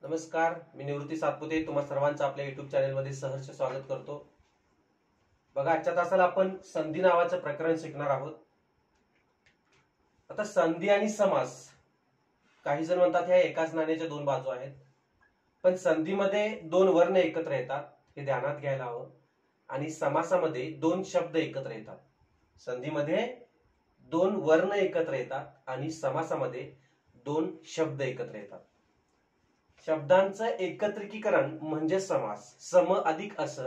नमस्कार, मी निवृत्ती सातपुते तुम्हा सर्वांचं आपल्या युट्यूब चॅनलमध्ये सहर्ष स्वागत करतो। बघा, आजच्या तासाला आपण संधी नावाचं प्रकरण शिकणार आहोत। आता संधी आणि समास, काही जण म्हणतात ह्या एकाच नाण्याच्या दोन बाजू आहेत, पण संधीमध्ये दोन वर्ण एकत्र येतात हे ध्यानात घ्यायला हवं, आणि समासामध्ये दोन शब्द एकत्र येतात। संधीमध्ये दोन वर्ण एकत्र येतात आणि समासामध्ये दोन शब्द एकत्र येतात। शब्दांचं एकत्रीकरण म्हणजे समास। सम अधिक अस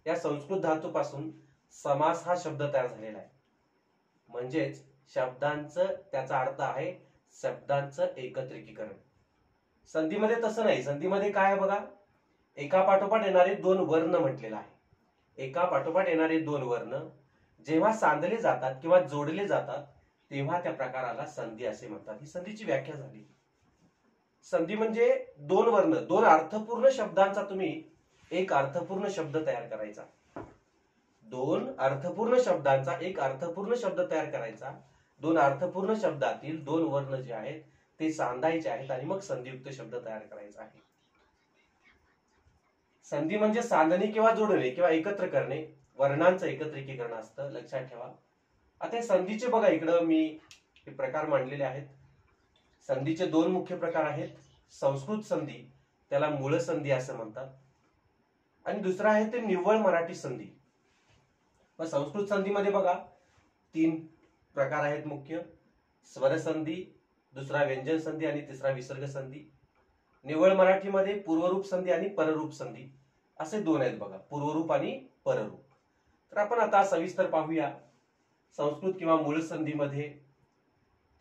या संस्कृत धातूपासून समास हा शब्द तयार झालेला आहे। म्हणजेच शब्दांचं, त्याचा अर्थ आहे शब्दांचं एकत्रीकरण। संधीमध्ये तसं नाही। संधीमध्ये काय आहे बघा, एका पाठोपाठ येणारे दोन वर्ण म्हटलेला आहे। एका पाठोपाठ येणारे दोन वर्ण जेव्हा सांधले जातात किंवा जोडले जातात तेव्हा त्या प्रकाराला संधी असे म्हणतात। ही संधीची व्याख्या झाली। संधी म्हणजे दोन वर्ण, दोन अर्थपूर्ण शब्दांचा तुम्ही एक अर्थपूर्ण शब्द तयार करायचा। दोन अर्थपूर्ण शब्दांचा एक अर्थपूर्ण शब्द तयार करायचा। दोन अर्थपूर्ण शब्दातील दोन वर्ण जे आहेत ते सांधायचे आहेत आणि मग संधियुक्त शब्द तयार करायचा आहे। संधी म्हणजे सांधणे किंवा जोडणे किंवा एकत्र करणे, वर्णांचं एकत्रीकरण असतं, लक्षात ठेवा। आता संधीचे बघा, इकडं मी हे प्रकार मांडलेले आहेत। संधीचे दोन मुख्य प्रकार आहेत। संस्कृत संधी, त्याला मूळ संधी असं म्हणतात, आणि दुसरा आहे ते निव्वळ मराठी संधी। मग संस्कृत संधीमध्ये बघा तीन प्रकार आहेत मुख्य: स्वर संधी, दुसरा व्यंजन संधी आणि तिसरा विसर्ग संधी। निव्वळ मराठीमध्ये पूर्वरूप संधी आणि पररूप संधी असे दोन आहेत बघा, पूर्वरूप आणि पररूप। तर आपण आता सविस्तर पाहूया संस्कृत किंवा मूळ संधीमध्ये।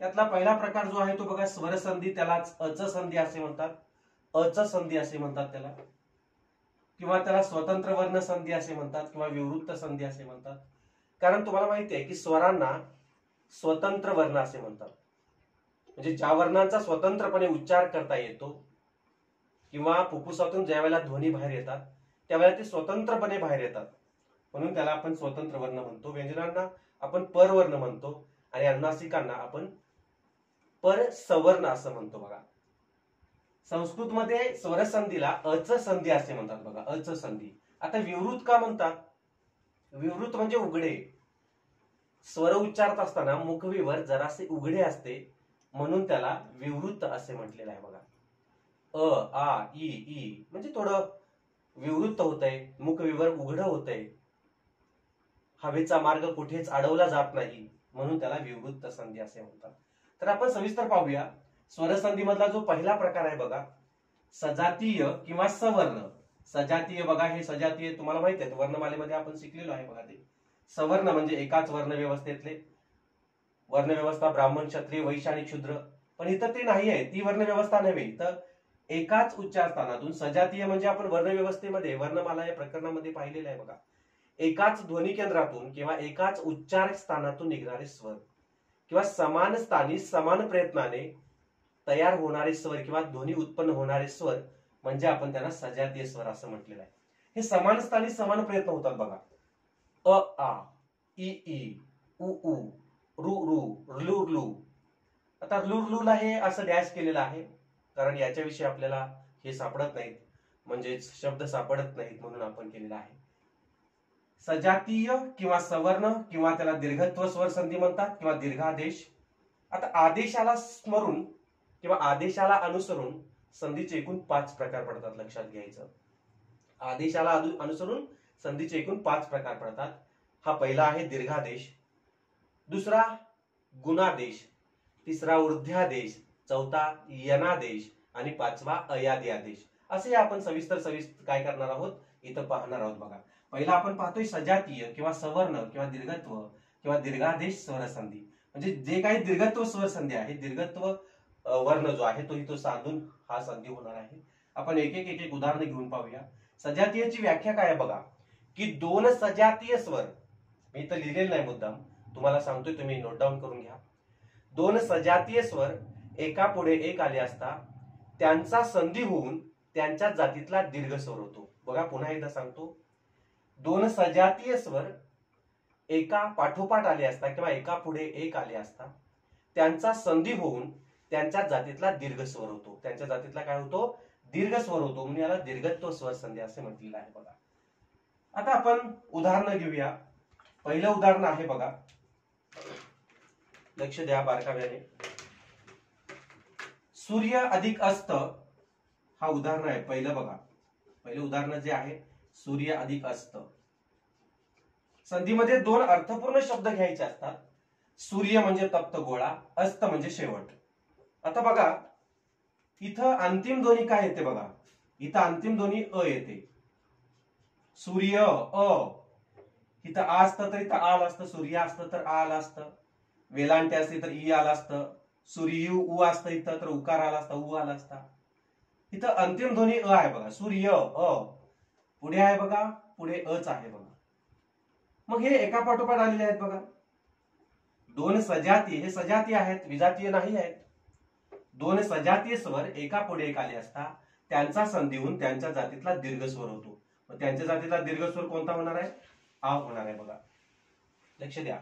त्यातला पहिला प्रकार जो आहे तो बघा स्वर संधी, त्यालाच अच संधी असे म्हणतात। अच संधी असे म्हणतात त्याला, किंवा त्याला स्वतंत्र वर्ण संधी असे म्हणतात, किंवा विवृत्त संधी असे म्हणतात। कारण तुम्हाला माहिती आहे की स्वरांना स्वतंत्र वर्ण असे म्हणतात, म्हणजे ज्या वर्णांचा स्वतंत्रपणे उच्चार करता येतो किंवा फुफ्फुसातून ज्या वेळेला ध्वनी बाहेर येतात त्यावेळेला ते स्वतंत्रपणे बाहेर येतात, म्हणून त्याला आपण स्वतंत्र वर्ण म्हणतो। व्यंजनांना आपण परवर्ण म्हणतो आणि अनुनासिकांना आपण पर सवर्ण असं म्हणतो बघा। संस्कृतमध्ये स्वर संधीला अच संधी असे म्हणतात बघा, अच संधी। आता विवृत का म्हणतात? विवृत म्हणजे उघडे। स्वर उच्चारत असताना मुखविवर जरासे उघडे असते, म्हणून त्याला विवृत असे म्हटलेलं आहे बघा। अ आ इ ई म्हणजे थोडं विवृत होतंय, मुखविवर उघडं होतंय, हवेचा मार्ग कुठेच अडवला जात नाही, म्हणून त्याला विवृत संधी असे म्हणतात। तर आपण सविस्तर पाहूया। स्वरसंधी मधला जो पहिला प्रकार आहे बघा, सजातीय किंवा सवर्ण। सजातीय बघा, हे सजातीय तुम्हाला माहिती आहे, वर्णमालेमध्ये आपण शिकलेलो आहे बघा ते। सवर्ण म्हणजे एकाच वर्ण व्यवस्थेतले, वर्णव्यवस्था ब्राह्मण, क्षत्रिय, वैश्य आणि शूद्र। पण इथं ते नाही आहे, ती वर्ण व्यवस्था नव्हे, तर एकाच उच्चार स्थानातून। सजातीय म्हणजे आपण वर्णव्यवस्थेमध्ये वर्णमाला या प्रकरणामध्ये पाहिलेलं आहे बघा, एकाच ध्वनी केंद्रातून किंवा एकाच उच्चार स्थानातून निघणारे स्वर, किंवा समान स्थानी समान प्रयत्नाने तयार होणारे स्वर किंवा ध्वनी उत्पन्न होणारे स्वर म्हणजे आपण त्यांना सजातीय स्वर असं म्हटलेलं आहे। हे समान स्थानी समान प्रयत्न होतात बघा। अ आ इ ई उ उ रु रु लु लु। आता लु लु ला हे असं डॅश केलेलं आहे, कारण याच्याविषयी आपल्याला हे सापडत नाहीत, म्हणजे शब्द सापडत नाहीत, म्हणून आपण केलेलं आहे। सजातीय किंवा सवर्ण, किंवा त्याला दीर्घत्व स्वर संधी म्हणतात, किंवा दीर्घादेश। आता आदेशाला स्मरून किंवा आदेशाला अनुसरून संधीचे एकूण 5 प्रकार पडतात, लक्षात घ्यायचं। आदेशाला अनुसरून संधीचे एकूण 5 प्रकार पडतात। हा पहिला आहे दीर्घादेश, दुसरा गुणादेश, तिसरा ऊर्ध्वादेश, चौथा यनादेश आणि पाचवा अयादी आदेश। असे आपण सविस्तर काय करणार आहोत इथं पाहणार आहोत बघा। पहिला आपण पाहतोय सजातीय किंवा सवर्ण किंवा दीर्घत्व किंवा दीर्घादेश स्वर संधी, म्हणजे जे काही दीर्घत्व स्वर संधी आहे, दीर्घत्व वर्ण जो आहे तो इथं सांधून हा संधी होणार आहे। आपण एक एक उदाहरण घेऊन पाहूया। सजातीयची व्याख्या काय आहे बघा, की दोन सजातीय स्वर, मी इथं लिहिलेलं नाही मुद्दाम, तुम्हाला सांगतोय, तुम्ही नोट डाऊन करून घ्या। दोन सजातीय स्वर एका पुढे एक आले असता त्यांचा संधी होऊन त्यांच्या जातीतला दीर्घ स्वर होतो। बघा, पुन्हा एकदा सांगतो, दोन सजातीय स्वर एका पाठोपाठ आले असता किंवा एका पुढे एक आले असता त्यांचा संधी होऊन त्यांच्या जातीतला दीर्घ स्वर होतो। त्यांच्या जातीतला काय होतो? दीर्घ स्वर होतो म्हणून याला दीर्घत्व स्वर संधी असे म्हटलेलं आहे बघा. आता आपण उदाहरण घेऊया. पहिलं उदाहरण आहे बघा, लक्ष द्या बारकाव्याने. सूर्य अधिक अस्त हा उदाहरण आहे पहिलं बघा. पहिलं उदाहरण जे आहे सूर्य अधिक अस्त. संधीमध्ये दोन अर्थपूर्ण शब्द घ्यायचे असतात. सूर्य म्हणजे तप्त गोळा, अस्त म्हणजे शेवट. आता बघा इथं अंतिम ध्वनी काय येते बघा, इथं अंतिम ध्वनी अ येते. सूर्य अ, इथं आ असतं तर इथं आल असतं, सूर्य असतं तर आल असतं, वेलांटी असते तर ई आलं असतं, सूर्य उ असतं इथं तर उकार आला असता, उ आला असता. इथं अंतिम ध्वनी अ आहे बघा, सूर्य अ. पुढे आहे बघा, पुढे अच आहे बघा. मग हे एका पाठोपाठ आलेले आहेत बघा. दोन सजाती, हे सजाती आहेत, विजातीय नाही आहेत. दोन सजातीय स्वर एका पुढे एक आले असता त्यांचा संधी होऊन त्यांच्या जातीतला दीर्घ स्वर होतो. मग त्यांच्या जातीतला दीर्घ स्वर कोणता होणार आहे? आ होणार आहे बघा. लक्ष द्या.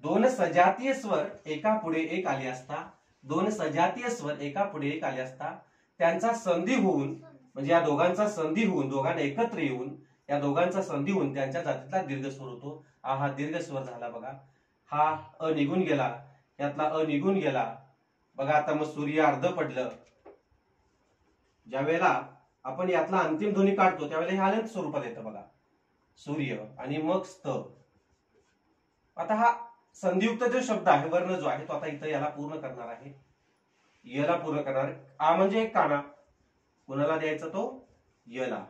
दोन सजातीय स्वर एका पुढे एक आले असता, दोन सजातीय स्वर एका पुढे एक आले असता त्यांचा संधी होऊन, म्हणजे या दोघांचा संधी होऊन, दोघांना एकत्र येऊन या दोघांचा संधी होऊन त्यांच्या जातीतला दीर्घ स्वर होतो. हा दीर्घ स्वर झाला बघा. हा अ निघून गेला, यातला अ निघून गेला बघा. आता मग सूर्य अर्ध पडलं. ज्या वेळेला आपण यातला अंतिम ध्वनी काढतो त्यावेळेला हे हलंत स्वरूपात येतं बघा, सूर्य आणि मग स्त. आता हा संधियुक्त जो शब्द आहे, वर्ण जो आहे तो आता इथं याला पूर्ण करणार आहे, याला पूर्ण करणार. आ म्हणजे एक काना, कुणाला द्यायचा तो? यला.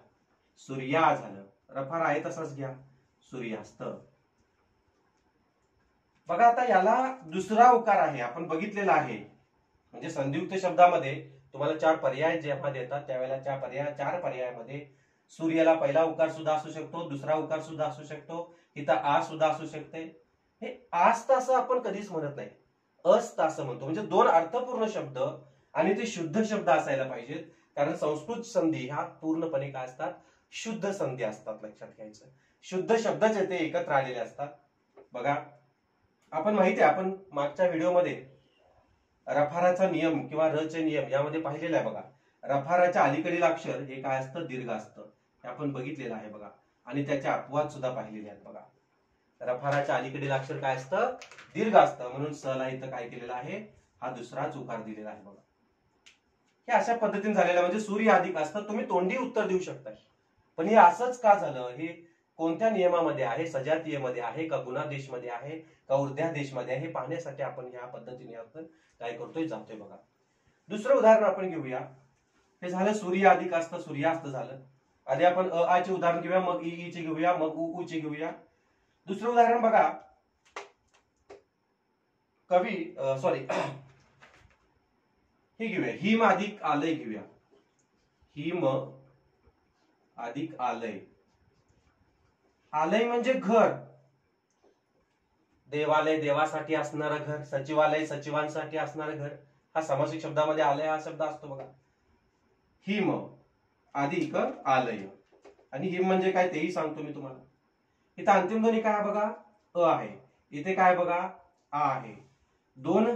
सूर्या झालं. रफार आहे तसाच घ्या, सूर्यास्त. बघा आता याला दुसरा उकार आहे, आपण बघितलेला आहे. म्हणजे संधियुक्त शब्दामध्ये तुम्हाला चार पर्याय जेव्हा देतात त्यावेळेला चार पर्यायामध्ये सूर्याला पहिला उकार सुद्धा असू शकतो, दुसरा उकार सुद्धा असू शकतो, इथं आ सुद्धा असू शकते. हे आस्त असं आपण कधीच म्हणत नाही, अस्त असं म्हणतो. म्हणजे दोन अर्थपूर्ण शब्द आणि ते शुद्ध शब्द असायला पाहिजेत. कारण संस्कृत संधी ह्या पूर्णपणे काय असतात? शुद्ध संधी असतात. लक्षात घ्यायचं, शुद्ध शब्दच येथे एकत्र आलेले असतात. बघा आपण माहिती आहे, आपण मागच्या व्हिडिओमध्ये रफाराचा नियम किंवा रचे नियम यामध्ये पाहिलेला आहे बघा. रफाराच्या अलीकडील अक्षर हे काय असतं? दीर्घ असतं. हे आपण बघितलेलं आहे बघा. आणि त्याचे अपवाद सुद्धा पाहिलेले आहेत बघा. रफाराच्या अलीकडील अक्षर काय असतं? दीर्घ असतं. म्हणून स ला इथं काय केलेलं आहे? हा दुसराच उकार दिलेला आहे बघा. हे अशा पद्धतीने झालेलं, म्हणजे सूर्य अधिक असतं. तुम्ही तोंडी उत्तर देऊ शकता, पण हे असंच का झालं? हे कोणत्या नियमामध्ये आहे? सजातीयमध्ये आहे का गुणादेशमध्ये आहे का ऊर्ध्वादेशमध्ये आहे? हे पाहण्यासाठी आपण ह्या पद्धतीने आपण काय करतोय? जातोय बघा. दुसरं उदाहरण आपण घेऊया. हे झालं सूर्य अधिक असतं, सूर्यास्त झालं. आधी आपण अ आ चे उदाहरण घेऊया, मग ई चे घेऊया, मग उ चे घेऊया. दुसरं उदाहरण बघा, हे घेऊया, हिम अधिक आलय घेऊया. हिम अधिक आलय. आलय म्हणजे घर, देवालय देवासाठी असणारं घर, सचिवालय सचिवांसाठी असणारं घर. हा सामासिक शब्दामध्ये आलय हा शब्द असतो बघा. हिम अधिक आलय. आणि हिम म्हणजे काय तेही सांगतो मी तुम्हाला. इथं अंतिम ध्वनी काय बघा? अ आहे. इथे काय बघा? आ आहे. दोन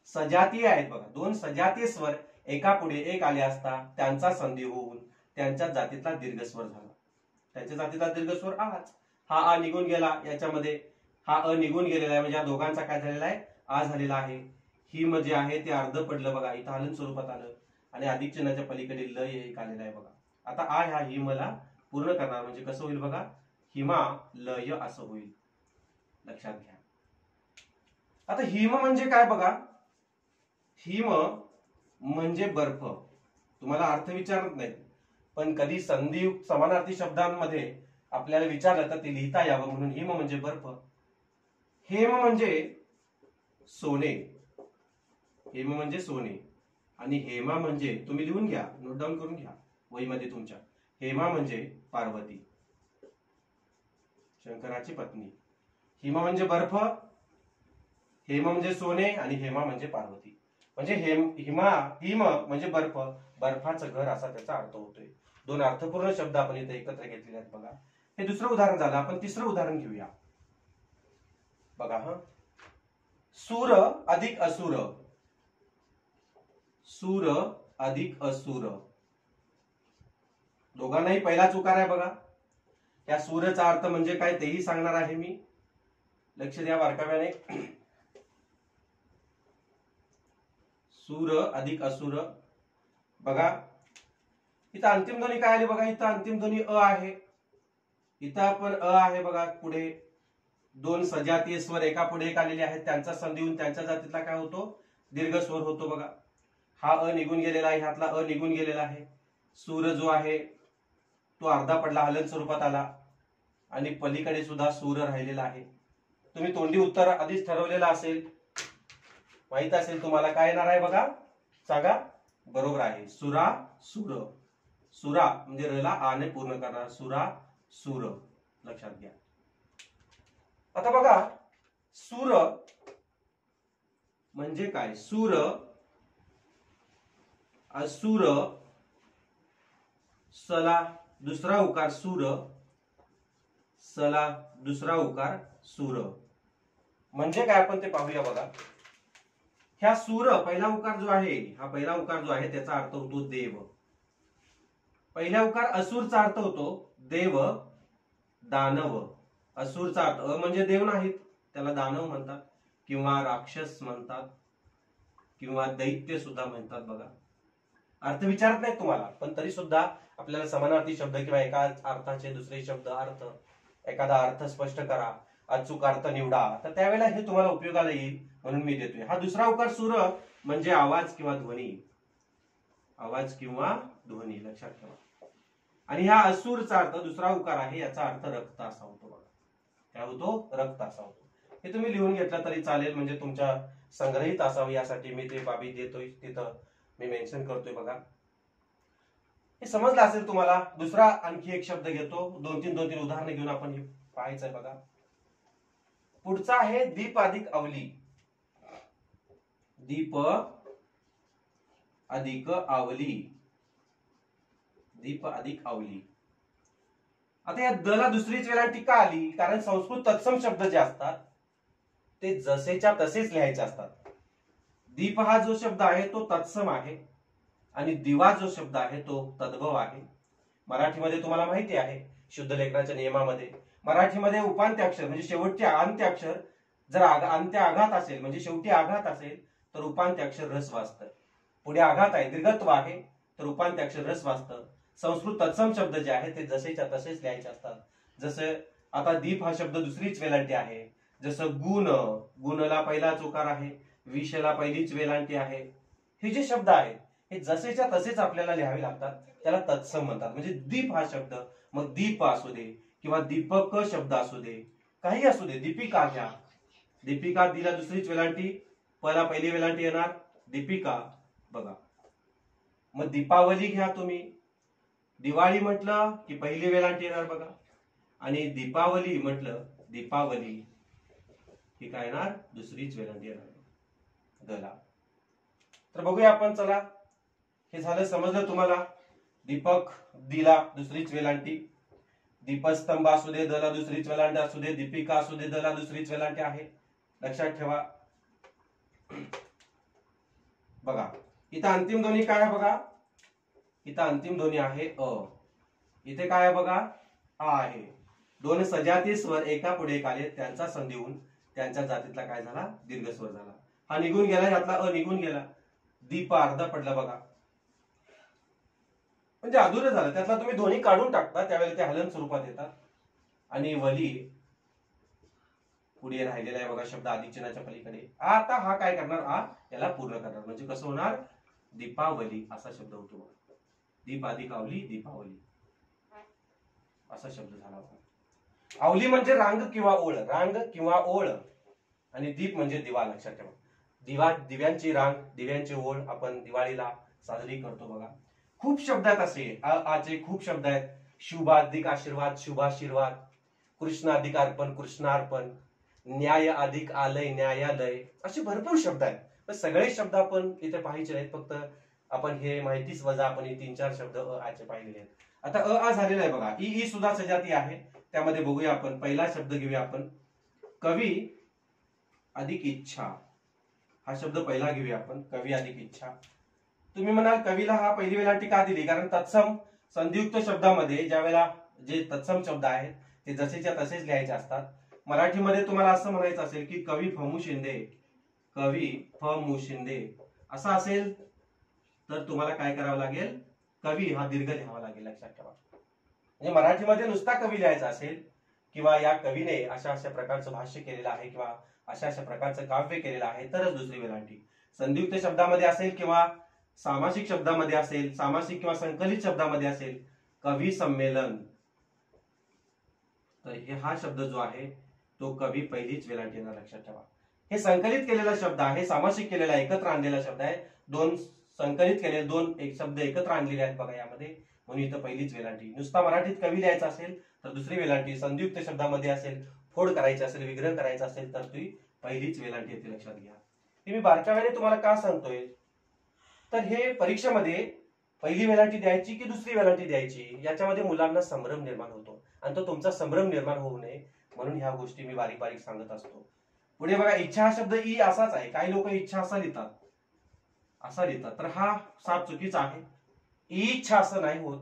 सजातीय आहेत बघा. दोन सजातीय स्वर एका पुढे एक आले असता त्यांचा संधी होऊन त्यांच्या जातीतला दीर्घ स्वर झाला. त्यांच्या जातीतला दीर्घ स्वर आच. हा आ निघून गेला, याच्यामध्ये हा अ निघून गेलेला आहे, म्हणजे या दोघांचा काय झालेला आहे? आ झालेला आहे. हिम जे आहे ते अर्ध पडलं बघा, इथं हलन स्वरूपात आलं आणि अधिक चिन्हाच्या पलीकडे ल एक आलेला आहे बघा. आता आ ह्या हिमला पूर्ण करणार, म्हणजे कसं होईल बघा? हिमा लय असं होईल. लक्षात घ्या. आता हिम म्हणजे काय बघा? हिम म्हणजे बर्फ. तुम्हाला अर्थ विचारत नाही, पण कधी संधियुक्त समानार्थी शब्दांमध्ये आपल्याला विचारलं तर ते लिहिता यावं म्हणून हिम म्हणजे बर्फ. हेम म्हणजे सोने. हेम म्हणजे सोने. आणि हेमा म्हणजे, तुम्ही लिहून घ्या, नोट डाऊन करून घ्या वहीमध्ये तुमच्या. हेमा म्हणजे पार्वती, शंकराची पत्नी. हिमा म्हणजे बर्फ, हेम म्हणजे सोने आणि हेमा म्हणजे पार्वती. म्हणजे हिम म्हणजे बर्फ, बर्फाचं घर असा त्याचा अर्थ होतोय. दोन अर्थपूर्ण शब्द आपण इथे एकत्र घेतलेले आहेत बघा. हे दुसरं उदाहरण झालं. आपण तिसरं उदाहरण घेऊया बघा. सूर अधिक असुर. सूर अधिक असुर. दोघांनाही पहिलाच उकार आहे बघा. या सूरचा अर्थ म्हणजे काय तेही सांगणार आहे मी, लक्ष द्या बारकाव्याने. सूर अधिक असुर. बघा इथं अंतिम ध्वनी काय आली बघा, इथं अंतिम ध्वनी अ आहे, इथं पण अ आहे बघा. पुढे दोन सजातीय स्वर एका पुढे एक आलेले आहेत, त्यांचा संधी होऊन त्यांच्या जातीतला काय होतो, दीर्घ स्वर होतो बघा. हा अ निघून गेलेला आहे, ह्यातला अ निघून गेलेला आहे. सूर जो आहे तो अर्धा पडला, हलन स्वरूपात आला, आणि पलीकडे सुद्धा सूर राहिलेला आहे. तुम्ही तोंडी उत्तर आधीच ठरवलेलं असेल, माहित असेल तुम्हाला काय येणार आहे बघा, सांगा. बरोबर आहे, सुरा सूर. सुरा म्हणजे रला आने पूर्ण करणार, सुरा सूर, लक्षात घ्या. आता बघा सूर म्हणजे काय, सूर असुर, सला दुसरा उकार सूर, सला दुसरा उकार सूर. म्हणजे काय आपण ते पाहूया बघा. ह्या सूर पहिला उकार जो आहे, हा पहिला उकार जो आहे त्याचा अर्थ होतो देव. पहिला उकार असुरचा अर्थ होतो देव, दानव. असुरचा अर्थ अ म्हणजे देव नाहीत, त्याला दानव म्हणतात किंवा राक्षस म्हणतात किंवा दैत्य सुद्धा म्हणतात बघा. अर्थ विचारत नाही तुम्हाला, पण तरी सुद्धा आपल्याला समानार्थी शब्द किंवा एका अर्थाचे दुसरे शब्द अर्थ, एखादा अर्थ स्पष्ट करा, अचूक अर्थ निवडा, तर त्यावेळेला हे तुम्हाला उपयोगाला येईल म्हणून मी देतोय. हा दुसरा उकार सूर म्हणजे आवाज किंवा ध्वनी, आवाज किंवा ध्वनी, लक्षात ठेवा. आणि ह्या असुरचा अर्थ दुसरा उकार आहे, याचा अर्थ रक्त असा होतो बघा. काय होतो, रक्त असा होतो. हे तुम्ही लिहून घेतलं तरी चालेल, म्हणजे तुमच्या संग्रहित असावं यासाठी मी ते बाबी देतोय, तिथं मी मेन्शन करतोय बघा. हे समजलं असेल तुम्हाला. दुसरा आणखी एक शब्द घेतो, दोन तीन उदाहरणं घेऊन आपण हे पाहायचंय बघा. पुढचा आहे दीप अधिक अवली. दीप अधिक आवली, दीप अधिक आवली. आता या दला दुसरीच वेलांटी का आली, कारण संस्कृत तत्सम शब्द जे असतात ते जसेच्या तसेच लिहायचे असतात. दीप हा जो शब्द आहे तो तत्सम आहे, आणि दिवा जो शब्द आहे तो तद्भव आहे. मराठीमध्ये तुम्हाला माहिती आहे शुद्ध लेखनाच्या नियमामध्ये मराठीमध्ये उपांत्याक्षर म्हणजे शेवटचे अंत्याक्षर जर अंत्य आघात असेल, म्हणजे शेवटी आघात असेल तर उपांत्याक्षर ऱ्हस्व असतं. पुढे आघात आहे, दीर्घत्व आहे, तर उपांत्याक्षर ऱ्हस्व असतं. संस्कृत तत्सम शब्द जे आहे ते जसेच्या तसेच लिहायचे असतात. जसं आता दीप हा शब्द दुसरीच वेलांटी आहे. जसं गुण, गुणला पहिलाच उकार आहे, विषला पहिलीच वेलांटी आहे. हे जे शब्द आहेत हे जसेच्या तसेच आपल्याला लिहावे लागतात, त्याला तत्सम म्हणतात. म्हणजे दीप हा शब्द, मग दीप असू दे किंवा दीपक शब्द असू दे, काही असू दे. दीपिका घ्या, दीपिका दिला दुसरीच वेलांटी, पहिला पहिली वेलांटी येणार दीपिका बघा. मग दीपावली घ्या तुम्ही, दिवाळी म्हटलं की पहिली वेलांटी येणार बघा, आणि दीपावली म्हटलं दीपावली ही काय येणार, दुसरीच वेलांटी येणार दला. तर बघूया आपण, चला हे झालं, समजलं तुम्हाला. दीपक दिला दुसरीच वेलांटी, दीपस्तंभ असू दे दला दुसरीच वेलांटी असू दे, दीपिका असू दे दला दुसरीच वेलांटी आहे, लक्षात ठेवा. बघा इथं अंतिम ध्वनी काय आहे बघा, इथं अंतिम ध्वनी आहे अ, इथे काय आहे बघा आ आहे. दोन सजाती स्वर एका पुढे एक आले, त्यांचा संधी होऊन त्यांच्या जातीतला काय झाला, दीर्घ स्वर झाला. हा निघून गेला, यातला अ निघून गेला, दीप अर्धा पडला बघा, म्हणजे अधुरं झालं. त्यातला तुम्ही ध्वनी काढून टाकता, त्यावेळेला ते हलन स्वरूपात येतात. आणि वली पुढे राहिलेला आहे बघा शब्द अधिक चिन्हाच्या पलीकडे. आता हा काय करणार, आ याला पूर्ण करणार, म्हणजे कसं होणार, दीपावली असा शब्द होतो. दीप अधिक आवली, दीपावली असा शब्द झाला. आवली म्हणजे रांग किंवा ओळ, रांग किंवा ओळ, आणि दीप म्हणजे दिवा, लक्षात ठेवा. दिवा, दिव्यांची रांग, दिव्यांची ओळ आपण दिवाळीला साजरी करतो बघा. खूप शब्द आहेत असे, आचे खूप शब्द आहेत. शुभ अधिक आशीर्वाद, शुभाशीर्वाद. कृष्ण अधिक अर्पण, कृष्णार्पण. न्याय अधिक आलय, न्यायालय. असे भरपूर शब्द आहेत, पण सगळे शब्द आपण इथे पाहायचे नाहीत, फक्त आपण हे माहितीच वजा आपण हे 3-4 शब्द आचे पाहिलेले आहेत. आता आ झालेला आहे बघा. ई सुद्धा सजाती आहे, त्यामध्ये बघूया आपण. पहिला शब्द घेऊया आपण, कवी अधिक इच्छा. हा शब्द पहिला घेऊया आपण, कवी अधिक इच्छा. तुम्ही म्हणाल कवीला हा पहिली वेलांटी का दिली, कारण तत्सम संधियुक्त शब्दामध्ये ज्या वेळेला जे तत्सम शब्द आहेत ते जसेच्या तसेच लिहायचे असतात. मराठीमध्ये तुम्हाला असं म्हणायचं असेल की कवी फमू शिंदे, कवी फमू शिंदे असं असेल तर तुम्हाला काय करावं लागेल, कवी हा दीर्घ लिहावा लागेल. लक्षात ठेवा. म्हणजे मराठीमध्ये नुसता कवी लिहायचा असेल किंवा या कवीने अशा अशा प्रकारचं भाष्य केलेलं आहे किंवा अशा अशा प्रकारचं काव्य केलेलं आहे तरच दुसरी वेलांटी. संधियुक्त शब्दामध्ये असेल किंवा सामासिक शब्दामध्ये असेल, सामासिक किंवा संकलित शब्दामध्ये असेल, कवी संमेलन, तर हे हा शब्द जो आहे तो कवी पहिलीच वेलांटी येणार. लक्षात ठेवा. हे संकलित केलेला शब्द आहे, सामासिक केलेला एकत्र आणलेला शब्द आहे. दोन संकलित केलेले दोन एक शब्द एकत्र आणलेले आहेत बघा यामध्ये, म्हणून इथं पहिलीच वेलांटी. नुसता मराठीत कवी लिहायचा असेल तर दुसरी वेलांटी. संधियुक्त शब्दामध्ये असेल, फोड करायची असेल, विग्रह करायचा असेल तर ती पहिलीच वेलांटी येते. लक्षात घ्या. हे मी बारकाव्याने तुम्हाला का सांगतोय तर हे परीक्षेमध्ये पहिली वेलांटी द्यायची की दुसरी वेलांटी द्यायची याच्यामध्ये मुलांना संभ्रम निर्माण होतो आणि तो तुमचा संभ्रम निर्माण होऊ नये म्हणून ह्या गोष्टी मी बारीक बारीक सांगत असतो. पुढे बघा, इच्छा हा शब्द ई असाच आहे. काही लोक इच्छा असा लिहितात, तर हा साप चुकीचा आहे. इच्छा असं नाही होत.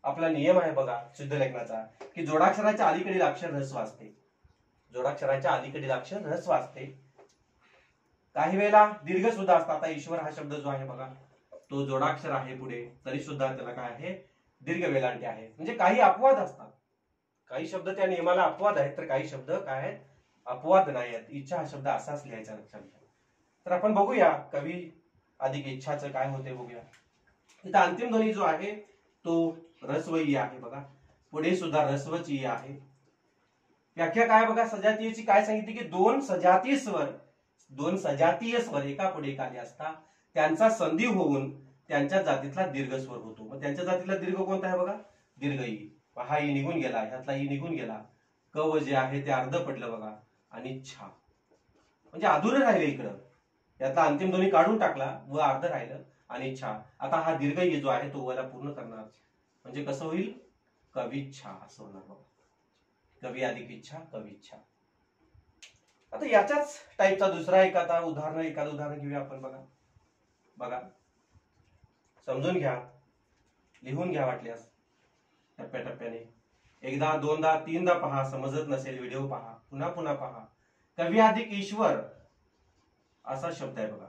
आपला नियम आहे बघा शुद्ध लेखनाचा की जोडाक्षराच्या अलीकडील अक्षर ऱ्हस्व असते. जोडाक्षराच्या अलीकडील अक्षर ऱ्हस्व असते. काही वेळेला दीर्घ सुद्धा असतात. आता ईश्वर हा शब्द जो आहे बघा तो जोडाक्षर आहे पुढे, तरी सुद्धा त्याला काय आहे, दीर्घ वेलांटी आहे. म्हणजे काही अपवाद असतात. काही शब्द त्या नियमाला अपवाद आहेत तर काही शब्द काय आहेत, अपवाद नाही आहेत. इच्छा हा शब्द असाच लिहायचा. लक्षात घ्या. तर आपण बघूया कवी अधिक इच्छाचं काय होते बघूया. इथं अंतिम ध्वनी जो आहे तो रस्व ई आहे बघा. पुढे सुद्धा रस्वच ई आहे. व्याख्या काय बघा, सजातीयची काय सांगितली की दोन सजातीय स्वर एका पुढे एक आले असता त्यांचा संधी होऊन त्यांच्या जातीतला दीर्घ स्वर होतो. मग त्यांच्या जातीतला दीर्घ कोणता आहे बघा, दीर्घ ई. हा ई निघून गेला, ह्यातला ई निघून गेला, क व जे आहे ते अर्ध पडलं बघा, आणि छा म्हणजे अधुरं राहिलं. इकडं यातला अंतिम ध्वनी काढून टाकला व अर्ध राहिलं आणि छा. आता हा दीर्घ ई जो आहे तो वला पूर्ण करणार म्हणजे कसं होईल, कविच्छा असं होणार बघा. कवी अधिक इच्छा, कविच्छा. आता याच्याच टाईपचा दुसरा एखादं उदाहरण घेऊया आपण. बघा समजून घ्या, लिहून घ्या वाटल्यास टप्प्याटप्प्याने. एकदा दोनदा तीनदा पहा, समजत नसेल व्हिडिओ पहा, पुन्हा पुन्हा पहा. कवी अधिक ईश्वर असा शब्द आहे बघा.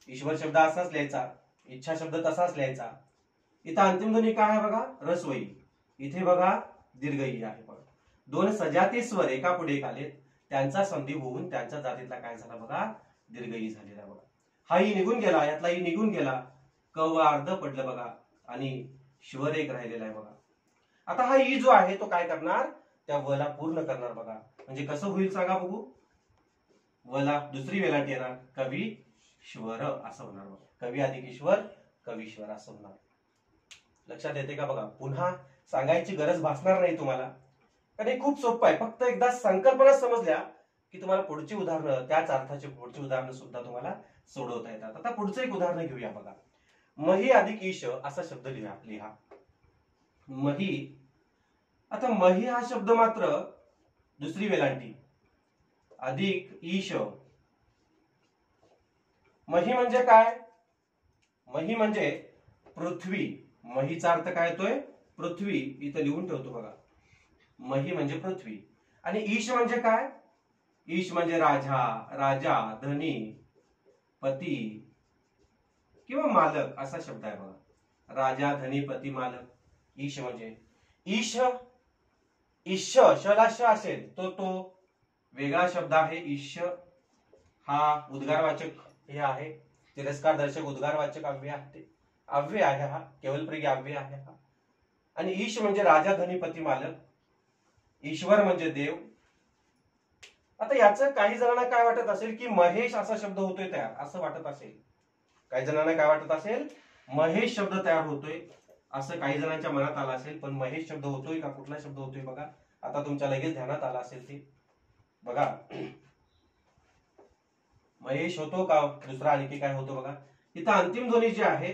ईश्वर शब्द असाच लिहायचा, इच्छा शब्द तसाच लिहायचा. इथं अंतिम ध्वनी काय आहे बघा, रस्वई. इथे बघा दीर्घ ई आहे बघा. दोन सजाती स्वर एका पुढे एक आलेत, त्यांचा संधी होऊन त्यांच्या जातीतला काय झाला बघा, दीर्घ ई झालेला बघा. हा ई निघून गेला, यातला ई निघून गेला, क व अर्ध पडलं बघा, आणि श्वर एक राहिलेला आहे बघा. आता हा ई जो आहे तो काय करणार, त्या वला पूर्ण करणार बघा. म्हणजे कसं होईल सांगा बघू. वला दुसरी वेलांटी येणार, कवी श्वर असं होणार बघा. कवी अधिक ईश्वर, कवीश्वर असं होणार. लक्षात येते का बघा. पुन्हा सांगायची गरज भासणार नाही तुम्हाला, कारण हे खूप सोपं आहे. फक्त एकदा संकल्पना समजल्या की तुम्हाला पुढची उदाहरणं, त्याच अर्थाची पुढची उदाहरणं सुद्धा तुम्हाला सोडवता येतात. आता पुढचं एक उदाहरण घेऊया बघा. मही अधिक ईश असा शब्द लिहा. मही. आता मही हा शब्द मात्र दुसरी वेलांटी अधिक ईश. मही म्हणजे काय, मही म्हणजे पृथ्वी. महीचा अर्थ काय येतोय, पृथ्वी. इथं लिहून ठेवतो बघा. मही म्हणजे पृथ्वी. आणि ईश म्हणजे काय, ईश म्हणजे राजा, धनी, पती किंवा मालक असा शब्द आहे बघा. राजा, धनी, पती, मालक. ईश म्हणजे ईश. ईश शला श असेल तो वेगळा शब्द आहे. ईश हा उद्गारवाचक हे आहे, तिरस्कार दर्शक उद्गारवाचक अव्यय आहे हा, केवलप्रयोगी अव्यय आहे हा. आणि ईश म्हणजे राजा, धनी, पती, मालक. ईश्वर म्हणजे देव. आता याचं काही जणांना काय वाटत असेल की महेश असा शब्द होतोय तयार, असं वाटत असेल. काही जणांना काय वाटत असेल, महेश शब्द तयार होतोय असं काही जणांच्या मनात आलं असेल. पण महेश शब्द होतोय का, कुठला शब्द होतोय बघा. आता तुमच्या लगेच ध्यानात आला असेल ते बघा. महेश होतो का, दुसरा आली की काय होतो बघा. इथं अंतिम ध्वनी जी आहे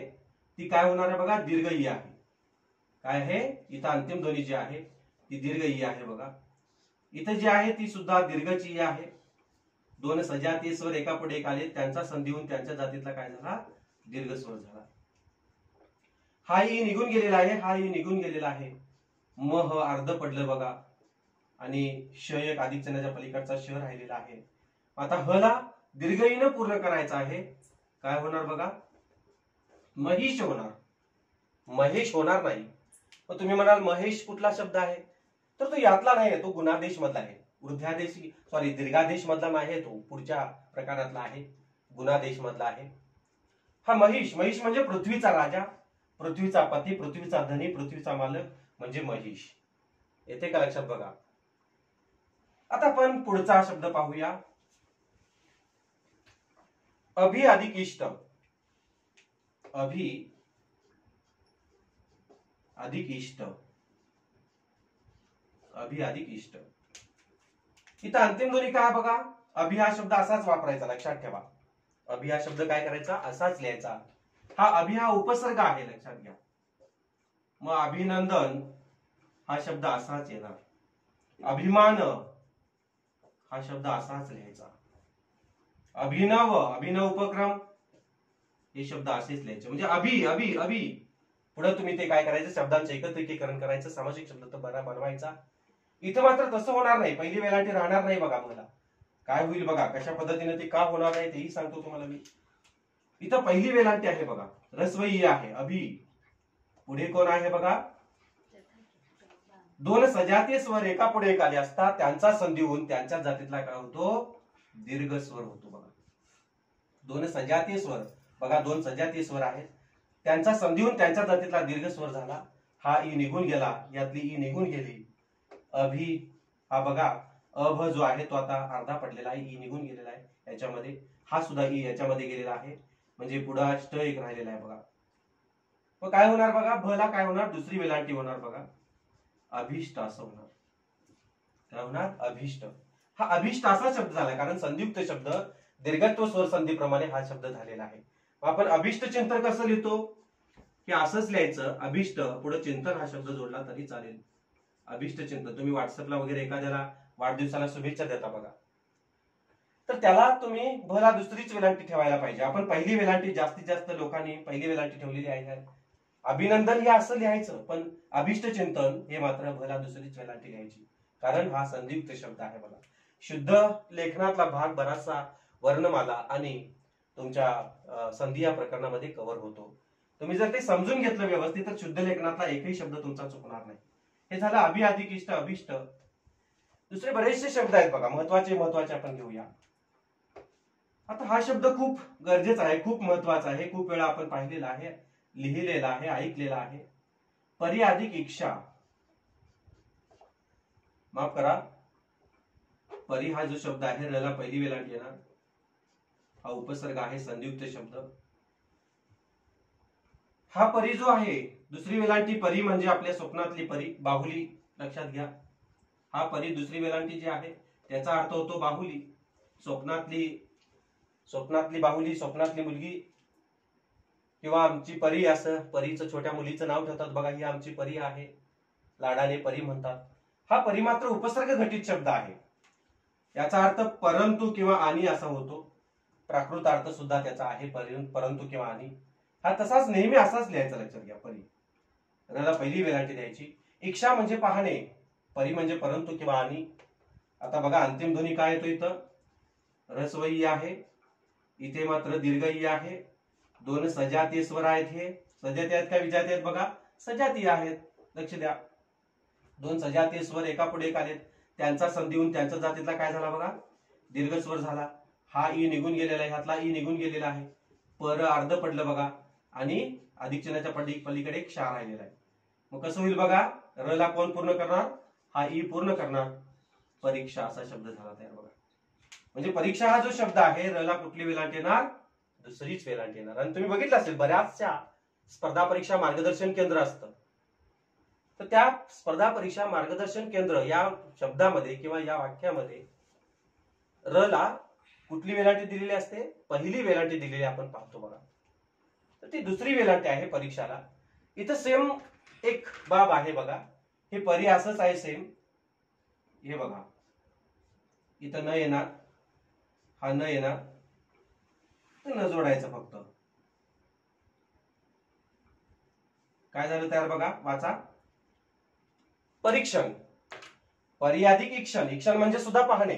ती काय होणार आहे बघा, दीर्घ ई आहे. काय आहे, इथं अंतिम ध्वनी जी आहे ती दीर्घ ई आहे बघा. इथं जी आहे ती सुद्धा दीर्घच ई आहे. दोन सजाती स्वर एका पुढे एक आले, त्यांचा संधी होऊन त्यांच्या जातीतला काय झाला, दीर्घ स्वर झाला. हा ई निघून गेलेला आहे, हा ई निघून गेलेला आहे. म ह अर्ध पडलं बघा, आणि श एक अधिक चिन्हाच्या पलीकडचा श राहिलेला आहे. आता ह ला दीर्घ ई न पूर्ण करायचा आहे. काय होणार बघा, महिष होणार. महेश होणार नाही. मग तुम्ही म्हणाल महेश कुठला शब्द आहे, तर तो यातला नाही, तो गुणादेश मधला आहे. वृद्ध्यादेश सॉरी दीर्घादेश मधला नाही, तो पुढच्या प्रकारातला आहे, गुणादेश मधला आहे. हा महिष, महिष म्हणजे पृथ्वीचा राजा, पृथ्वीचा पती, पृथ्वीचा धनी, पृथ्वीचा मालक म्हणजे महिष. येते का लक्षात बघा. आता आपण पुढचा शब्द पाहूया. अभि अधिक इष्ट. अभि अधिक इष्ट. अभि अधिक इष्ट. इथं अंतिम ध्वनी काय बघा. अभि हा शब्द असाच वापरायचा, लक्षात ठेवा. अभि हा शब्द काय करायचा, असाच लिहायचा. हा अभि हा उपसर्ग आहे, लक्षात घ्या. मग अभिनंदन हा शब्द असाच येणार. अभिमान हा शब्द असाच लिहायचा. अभिनव, अभिनव उपक्रम हे शब्द असेच लिहायचे. म्हणजे अभि अभि अभि पुढे तुम्ही ते काय करायचं, शब्दांचं एकत्रीकरण करायचं, सामासिक शब्द तर बनवायचा. इथं मात्र तसं होणार नाही, पहिली वेलांटी राहणार नाही बघा. मला काय होईल बघा, कशा पद्धतीने ते का होणार नाही तेही सांगतो तुम्हाला मी. इथं पहिली वेलांटी आहे बघा, रस्वई आहे, अभि. पुढे कोण आहे बघा, दोन सजातीय स्वर एका पुढे एक आले असतात, त्यांचा संधी होऊन त्यांच्या जातीतला काय होतो, दीर्घ स्वर होतो बघा. दोन सजातीय स्वर बघा, दोन सजातीय स्वर आहेत, त्यांचा संधी होऊन त्यांच्या जातीतला दीर्घ स्वर झाला. हा ई निघून गेला, यातली ई निघून गेली. अभि हा बघा, अभ जो आहे तो आता अर्धा पडलेला आहे, ई निघून गेलेला आहे याच्यामध्ये. हा सुद्धा ई याच्यामध्ये गेलेला आहे, म्हणजे पुढे ष्ट एक राहिलेला आहे बघा. मग काय होणार बघा, भ ला काय होणार, दुसरी वेलांटी होणार बघा, अभिष्ट असं होणार. काय होणार, अभिष्ट. हा अभिष्ट असा शब्द झाला कारण संधियुक्त शब्द दीर्घत्व स्वर संधी प्रमाणे हा शब्द झालेला आहे. आपण अभिष्ट चिंतन कसं लिहितो, की असंच लिहायचं, अभिष्ट पुढे चिंतन हा शब्द जोडला तरी चालेल. अभिष्ट चिंतन. तुम्ही व्हॉट्सअपला वगैरे एखाद्याला वाढदिवसाला शुभेच्छा देता बघा, तर त्याला तुम्ही भला दुसरीच वेलांटी ठेवायला पाहिजे. आपण पहिली वेलांटी जास्तीत जास्त लोकांनी पहिली वेलांटी ठेवलेली आहे. अभिनंदन हे असं लिहायचं, पण अभिष्ट चिंतन हे मात्र भला दुसरीच वेलांटी लिहायची, कारण हा संधियुक्त शब्द आहे बघा. शुद्ध लेखनातला भाग बराचसा वर्णमाला आणि तुमच्या संधी या प्रकरणामध्ये कव्हर होतो. तुम्ही जर ते समजून घेतलं व्यवस्थित तर शुद्ध लेखनातला एकही शब्द तुमचा चुकणार नाही. हे झालं अभि अधिक इष्ट, अभिष्ट. दुसरे बरेचसे शब्द आहेत बघा, महत्वाचे आपण घेऊया. आता हा शब्द खूप गरजेचा आहे, खूप महत्वाचा आहे, खूप वेळा आपण पाहिलेला आहे, लिहिलेला आहे, ऐकलेला आहे. परी अधिक इच्छा. माफ करा, परी हा जो शब्द आहे त्याला पहिली वेलांटी येणार. हा उपसर्ग आहे, संधियुक्त शब्द. हा परी जो आहे दुसरी वेलांटी, परी म्हणजे आपल्या स्वप्नातली परी, बाहुली, लक्षात घ्या. हा परी दुसरी वेलांटी जी आहे त्याचा अर्थ होतो बाहुली, स्वप्नातली बाहुली, स्वप्नातली मुलगी, किंवा आमची परी, असं परीचं छोट्या मुलीचं नाव ठेवतात बघा, ही आमची परी आहे, लाडाने परी म्हणतात. हा परी मात्र उपसर्ग घटित शब्द आहे. याचा अर्थ परंतु किंवा आणि असा होतो. प्राकृत अर्थ सुद्धा त्याचा आहे, परंतु किंवा आणि. हा तसाच नेहमी असाच लिहायचा, लक्षात घ्या. परी त्याला पहिली वेलांटी द्यायची. इच्छा म्हणजे पाहणे, परी म्हणजे परंतु किंवा आणि. आता बघा अंतिम ध्वनी काय येतो इथं, रस्वई आहे, इथे मात्र दीर्घ ई आहे. दोन सजातीय स्वर आहेत. हे सजाती आहेत का विजाती आहेत बघा, सजातीय आहेत, लक्ष द्या. दोन सजातीय स्वर एका पुढे एक आलेत, त्यांचा संधी होऊन त्यांच्या जातीतला काय झाला बघा, दीर्घ स्वर झाला. हा ई निघून गेलेला आहे, ह्यातला ई निघून गेलेला आहे. पर अर्ध पडलं बघा, आणि अधिक चिन्हाच्या पलीकडे एक क्षार राहिलेला आहे. मग कसं होईल बघा, र ला कोण पूर्ण करणार, हा ई पूर्ण करणार. परीक्षा असा शब्द झाला तयार बघा. म्हणजे परीक्षा हा जो शब्द आहे, र ला कुठली वेलांटी येणार, दुसरीच वेलांटी येणार. आणि तुम्ही बघितलं असेल बऱ्याचशा स्पर्धा परीक्षा मार्गदर्शन केंद्र असतं, तर त्या स्पर्धा परीक्षा मार्गदर्शन केंद्र या शब्दामध्ये किंवा या वाक्यामध्ये र ला कुठली वेलांटी दिलेली असते, पहिली वेलांटी दिलेली आपण पाहतो बघा. तर ती दुसरी वेलांटी आहे परीक्षाला. इथं सेम एक बाब आहे बघा, हे परी असंच आहे सेम. हे बघा इथं न येणार, हा न येणार, तर न जोडायचं फक्त. काय झालं तयार बघा, वाचा. परीक्षण. परी अधिक ईक्षण. ईक्षण म्हणजे सुद्धा पाहणे.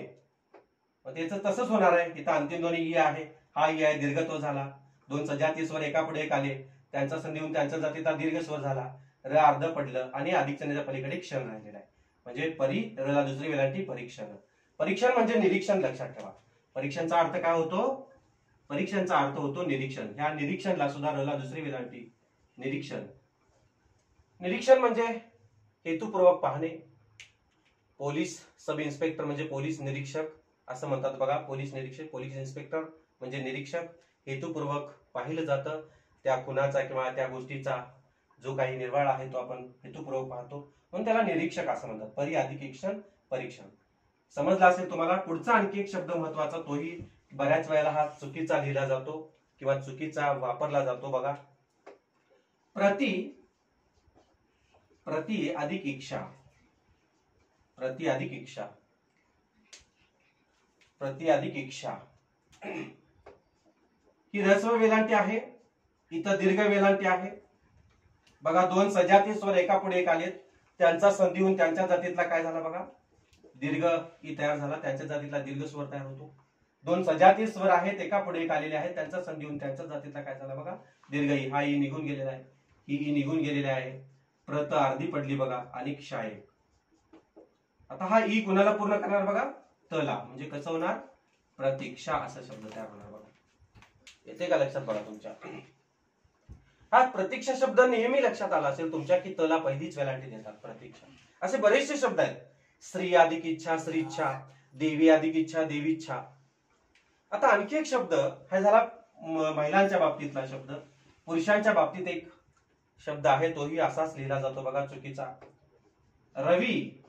मग त्याचं तसंच होणार आहे. इथं अंतिम ध्वनी ई आहे, हा ई आहे, दीर्घत्व झाला. दोन सजातीय स्वर एका पुढे एक आले, त्यांचा संधी होऊन त्यांच्या जातीचा दीर्घ स्वर झाला. र अर्ध पडलं आणि अधिक चिन्हाच्या पलीकडे क्षण राहिलेला आहे. म्हणजे परी र ला दुसरी वेलांटी परीक्षण. परीक्षण म्हणजे निरीक्षण, लक्षात ठेवा. परीक्षणचा अर्थ काय होतो? परीक्षणचा अर्थ होतो निरीक्षण. ह्या निरीक्षणला सुद्धा र ला दुसरी वेलांटी निरीक्षण. निरीक्षण म्हणजे हेतुपूर्वक पाहणे. पोलीस सब इन्स्पेक्टर म्हणजे पोलीस निरीक्षक असं म्हणतात बघा. पोलीस निरीक्षक, पोलीस इन्स्पेक्टर म्हणजे निरीक्षक. हेतुपूर्वक पाहिलं जातं त्या खुनाचा किंवा त्या गोष्टीचा जो काही निर्वाळ आहे तो आपण हेतुपूर्वक पाहतो, म्हणून त्याला निरीक्षक असं म्हणतात. परी अधिक ईक्षण परीक्षण. समजला असेल तुम्हाला. पुढचा आणखी एक शब्द महत्वाचा, तोही बऱ्याच वेळेला हा चुकीचा लिहिला जातो किंवा चुकीचा वापरला जातो बघा. प्रति. प्रति अधिक इच्छा. प्रति अधिक इच्छा. प्रति अधिक इच्छा. ही ऱ्हस्व वेलांटी आहे, इथं दीर्घ वेलांटी आहे बघा. दोन सजातीय स्वर एका पुढे एक आलेत, त्यांचा संधी होऊन त्यांच्या जातीतला काय झाला बघा, दीर्घ ई तयार झाला. त्यांच्या जातीतला दीर्घ स्वर तयार होतो. दोन सजातीय स्वर आहेत, एका पुढे एक आलेले आहेत, त्यांचा संधी होऊन त्यांच्या जातीतला काय झाला बघा, दीर्घ ई. हा ई निघून गेलेला आहे, ही ई निघून गेलेला आहे. प्रत अर्धी पडली बघा आणि क्षा एक. आता हा ई कुणाला पूर्ण करणार बघा, तला. म्हणजे कसं होणार, प्रतीक्षा असा शब्द तयार होणार बघा. येते का लक्षात बघा तुमच्या? हा प्रतीक्षा शब्द नेहमी लक्षात आला असेल तुमच्या की तला पहिलीच वेलांटी देतात प्रतीक्षा. असे बरेचसे शब्द आहेत. स्त्री अधिक इच्छा स्त्रीच्छा, देवी अधिक इच्छा देवीच्छा. आता आणखी एक शब्द हा झाला महिलांच्या बाबतीतला शब्द. पुरुषांच्या बाबतीत एक शब्द आहे, तोही असाच लिहिला जातो बघा, चुकीचा. रवी.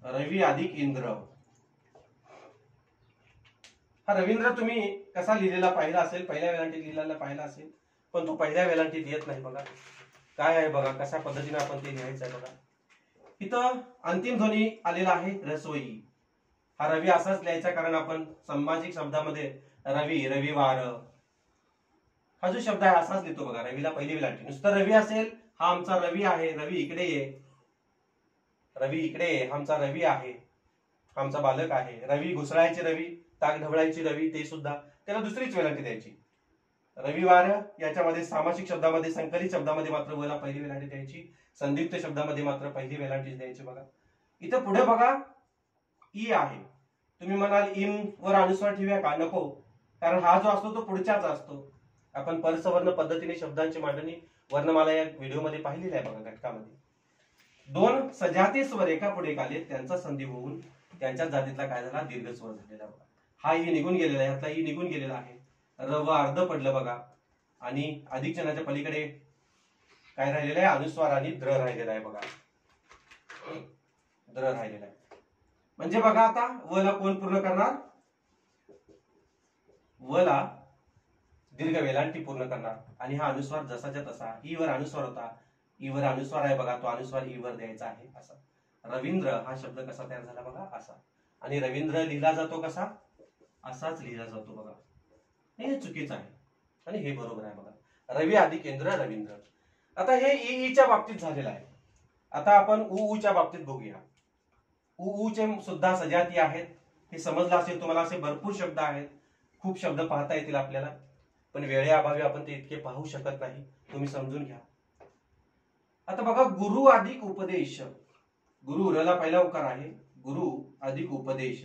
रवी अधिक इंद्र. हा रवींद्र तुम्ही कसा लिहिलेला पाहिला असेल, पहिल्या वेलांटीत लिहिलेला पाहिला असेल, पण तो पहिल्या वेलांटीत येत नाही बघा. काय आहे बघा, कशा पद्धतीने आपण ते लिहायचं आहे बघा. इथं अंतिम ध्वनी आलेला आहे रसोई. हा रवी असाच लिहायचा, कारण आपण सामाजिक शब्दामध्ये रवी, रविवार हा जो शब्द आहे असाच लिहितो बघा. रवीला पहिली वेलांटी. नुसतं रवी असेल, हा आमचा रवी आहे, रवी इकडे ये, रवी इकडे ये, आमचा रवी आहे, आमचा बालक आहे. रवी घुसळायचे रवी, ताक ढवळायची रवी, ते सुद्धा त्याला दुसरीच वेलांटी द्यायची. रविवार याच्यामध्ये सामासिक शब्दामध्ये, संकलित शब्दामध्ये मात्र वला पहिली वेलांटी द्यायची, संदिग्ध शब्दामध्ये मात्र पहिली वेलांटी द्यायची बघा. इथं पुढे बघा ई आहे. तुम्ही म्हणाल इम वर अनुस्वार ठेवूया का? नको, कारण हा जो असतो तो पुढच्याच असतो. आपण परसवर्ण पद्धतीने शब्दांची मांडणी वर्णमाला या व्हिडिओमध्ये पाहिलेली आहे बघा, घटकामध्ये. दोन सजातीय स्वर एका पुढे एक आले, त्यांचा संधी होऊन त्यांच्या जातीतला काय झाला, दीर्घ स्वर झालेला बघा. हा ई निघून गेलेला आहे, ह्यातला ई निघून गेलेला आहे. र व अर्ध पडलं बघा आणि अधिक चिन्हाच्या पलीकडे काय राहिलेलं आहे, अनुस्वार आणि द्र राहिलेला आहे बघा. द्र राहिलेला आहे. म्हणजे बघा आता व ला कोण पूर्ण करणार, व ला दीर्घ वेलांटी पूर्ण करणार. आणि हा अनुस्वार जसाच्या तसा, ई वर अनुस्वार होता, ई वर अनुस्वार आहे बघा, तो अनुस्वार ई वर द्यायचा आहे असा. रवींद्र हा शब्द कसा तयार झाला बघा, असा. आणि रवींद्र लिहिला जातो कसा, असाच लिहिला जातो बघा. हे चुकीचं आहे आणि हे बरोबर आहे बघा. रवी अधिक इंद्र रवींद्र. आता हे ई च्या बाबतीत झालेलं आहे. आता आपण उ च्या बाबतीत बघूया. उ चे सुद्धा सजाती आहेत. हे समजलं असेल तुम्हाला. असे भरपूर शब्द आहेत, खूप शब्द पाहता येतील आपल्याला, पण वेळेअभावी आपण ते इतके पाहू शकत नाही. तुम्ही समजून घ्या. आता बघा गुरु अधिक उपदेश. गुरु र ला पहिला उकार आहे, गुरु अधिक उपदेश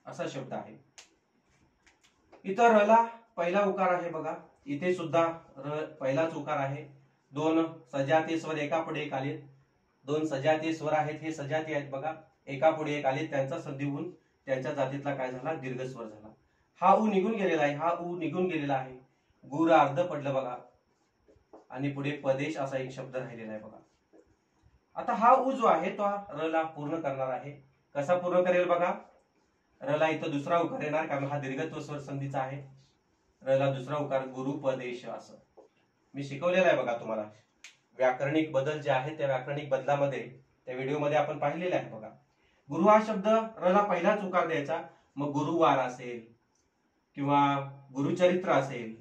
असा शब्द आहे. इथं र ला पहिला उकार आहे बघा, इथे सुद्धा र पहिलाच उकार आहे. दोन सजातीय स्वर एका पुढे एक आलेत, दोन सजातीय स्वर आहेत, हे सजाती आहेत बघा, एका पुढे एक आलेत, त्यांचा संधी होऊन त्यांच्या जातीतला काय झाला, दीर्घ स्वर झाला. हा उ निघून गेलेला आहे, हा उ निघून गेलेला आहे. गुर अर्ध पडलं बघा आणि पुढे पदेश असा एक शब्द राहिलेला आहे बघा. आता हा उ जो आहे तो र ला पूर्ण करणार आहे. कसा पूर्ण करेल बघा, र ला इथं दुसरा उकार येणार, कारण हा दीर्घत्व स्वर संधीचा आहे. र ला दुसरा उकार गुरुपदेश असं मी शिकवलेलं आहे बघा तुम्हाला. व्याकरणिक बदल जे आहेत त्या व्याकरणिक बदलामध्ये त्या व्हिडिओमध्ये आपण पाहिलेले आहे बघा. गुरु हा शब्द र ला पहिलाच उकार द्यायचा, मग गुरुवार असेल किंवा गुरुचरित्र असेल,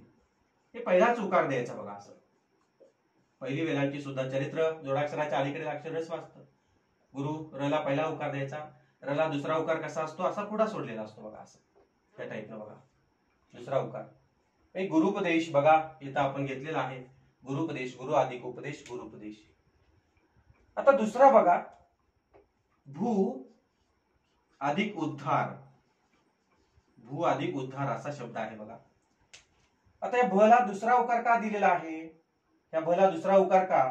हे पहिलाच उकार द्यायचा बघा असं. पहिली वेलांटी सुद्धा चरित्र जोडाक्षराच्या अलीकडे अक्षर रस्व असतं. गुरु रला पहिला उकार द्यायचा, रला दुसरा उकार कसा असतो असा पुढा सोडलेला असतो बघा, असं त्या टाईपनं बघा दुसरा उकार. गुरुपदेश बघा इथं आपण घेतलेला आहे. गुरुपदेश, गुरु अधिक उपदेश, गुरुपदेश. आता दुसरा बघा भू अधिक उद्धार. भू अधिक उद्धार असा शब्द आहे बघा. आता या भला दुसरा उकार का दिलेला आहे? या भला दुसरा उकार का?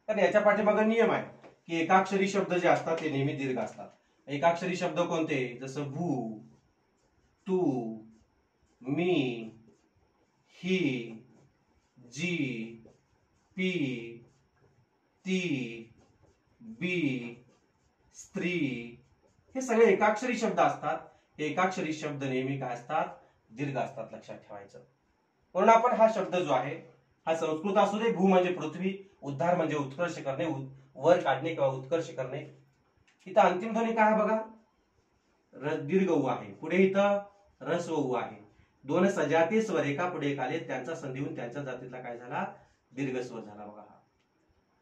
तर याच्या पाठीमागे नियम आहे की एकाक्षरी शब्द जे असतात ते नेहमी दीर्घ असतात. एकाक्षरी शब्द कोणते? जसं भू, तू, मी, ही, जी, पी, ती, बी, स्त्री, हे सगळे एकाक्षरी शब्द असतात. हे एकाक्षरी शब्द नेहमी काय असतात? दीर्घ असतात, लक्षात ठेवायचं. म्हणून आपण हा शब्द जो आहे हा संस्कृत असू दे, भू म्हणजे पृथ्वी, उद्धार म्हणजे उत्कर्ष करणे, वर काढणे किंवा उत्कर्ष करणे. इथं अंतिम ध्वनी काय बघा? दीर्घ उ आहे. पुढे इथं रस्व उ आहे. दोन सजाती स्वर एका पुढे एक आले, त्यांचा संधी होऊन त्यांच्या जातीतला काय झाला? दीर्घ स्वर झाला बघा. हा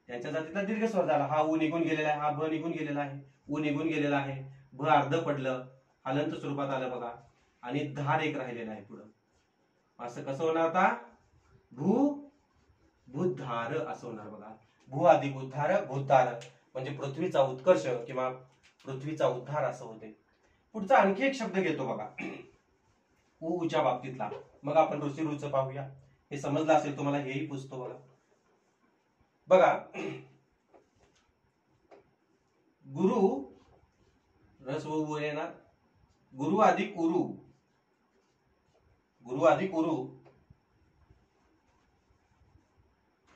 त्यांच्या जातीतला दीर्घ स्वर झाला. हा उ निघून गेलेला आहे, हा ब निघून गेलेला आहे, उ निघून गेलेला आहे, भ अर्ध पडलं, हलंत स्वरूपात आलं बघा, आणि धार एक राहिलेला आहे पुढं. असं कसं होणार आता? भू भूधार असं होणार बघा. भू अधिक उद्धार, भूधार म्हणजे पृथ्वीचा उत्कर्ष किंवा पृथ्वीचा उद्धार असं होते. पुढचा आणखी एक शब्द घेतो बघा उच्या बाबतीतला. मग आपण ऋषी रुच पाहूया. हे समजलं असेल तुम्हाला, हेही पुसतो बघा. बघा गुरु रस उ येणार. गुरु अधिक उरु, गुरु अधिक उरु,